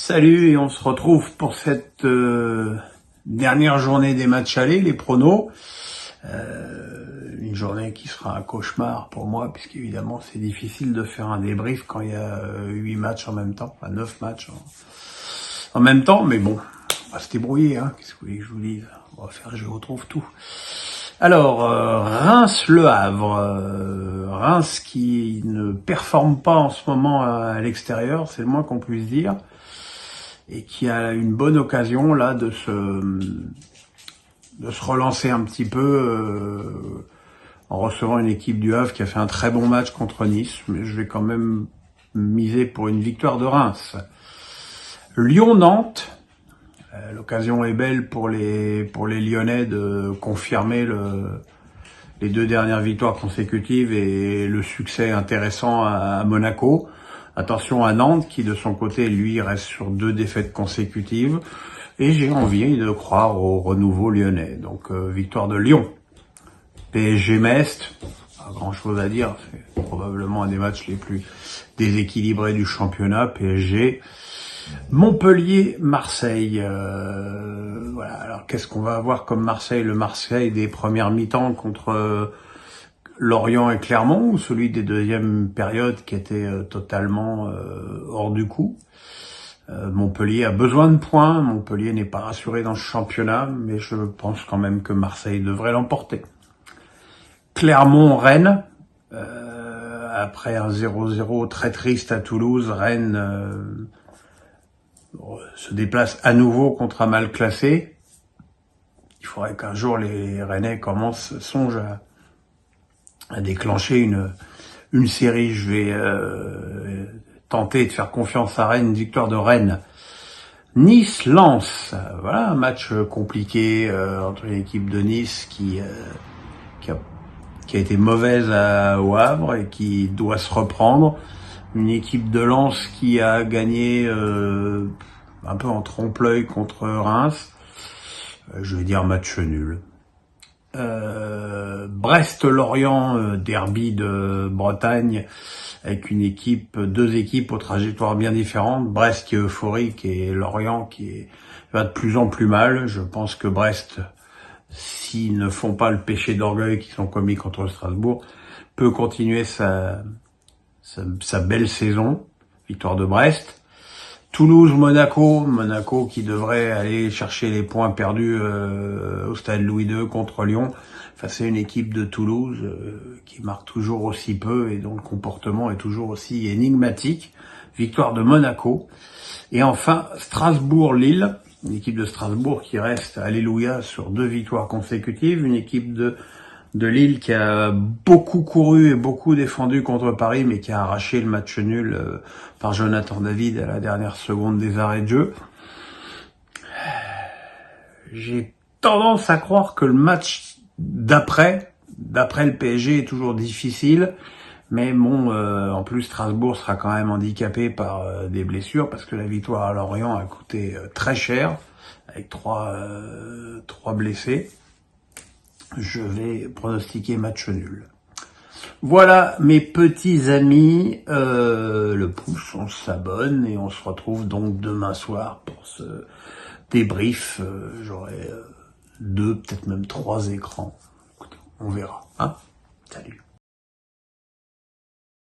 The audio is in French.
Salut, et on se retrouve pour cette dernière journée des matchs allés, les pronos. Une journée qui sera un cauchemar pour moi, puisqu'évidemment c'est difficile de faire un débrief quand il y a 8 matchs en même temps, enfin 9 matchs en même temps, mais bon, on va se débrouiller, hein. Qu'est-ce que vous voulez que je vous dise? On va faire, je retrouve tout. Alors, Reims-Le Havre, Reims qui ne performe pas en ce moment à l'extérieur, c'est le moins qu'on puisse dire, et qui a une bonne occasion là de se relancer un petit peu en recevant une équipe du Havre qui a fait un très bon match contre Nice, mais je vais quand même miser pour une victoire de Reims. Lyon-Nantes, l'occasion est belle pour les Lyonnais de confirmer les 2 dernières victoires consécutives et le succès intéressant à Monaco. Attention à Nantes qui de son côté lui reste sur 2 défaites consécutives et j'ai envie de croire au renouveau lyonnais. Donc victoire de Lyon. PSG-Metz, pas grand chose à dire, c'est probablement un des matchs les plus déséquilibrés du championnat. PSG. Montpellier-Marseille. Voilà. Alors qu'est-ce qu'on va avoir comme Marseille? Le Marseille des premières mi-temps contre Lorient et Clermont, ou celui des deuxièmes périodes qui était totalement hors du coup? Montpellier a besoin de points. Montpellier n'est pas rassuré dans ce championnat, mais je pense quand même que Marseille devrait l'emporter. Clermont-Rennes. Après un 0-0 très triste à Toulouse, Rennes se déplace à nouveau contre un mal classé. Il faudrait qu'un jour les Rennais songent à déclencher une série. Je vais tenter de faire confiance à Rennes, une victoire de Rennes. Nice-Lens, voilà un match compliqué entre l'équipe de Nice qui a été mauvaise au Havre et qui doit se reprendre. Une équipe de Lens qui a gagné un peu en trompe-l'œil contre Reims. Je vais dire match nul. Brest-Lorient, derby de Bretagne, avec deux équipes aux trajectoires bien différentes. Brest qui est euphorique et Lorient qui va de plus en plus mal. Je pense que Brest, s'ils ne font pas le péché d'orgueil qu'ils ont commis contre Strasbourg, peut continuer sa belle saison. Victoire de Brest. Toulouse-Monaco qui devrait aller chercher les points perdus au stade Louis II contre Lyon. Enfin, c'est une équipe de Toulouse qui marque toujours aussi peu et dont le comportement est toujours aussi énigmatique. Victoire de Monaco. Et enfin, Strasbourg-Lille, une équipe de Strasbourg qui reste, alléluia, sur 2 victoires consécutives. Une équipe de Lille qui a beaucoup couru et beaucoup défendu contre Paris, mais qui a arraché le match nul par Jonathan David à la dernière seconde des arrêts de jeu. J'ai tendance à croire que le match d'après le PSG est toujours difficile, mais bon, en plus Strasbourg sera quand même handicapé par des blessures, parce que la victoire à Lorient a coûté très cher, avec 3 blessés. Je vais pronostiquer match nul. Voilà mes petits amis, le pouce, on s'abonne et on se retrouve donc demain soir pour ce débrief. J'aurai 2, peut-être même 3 écrans. Écoutez, on verra. Hein. Salut.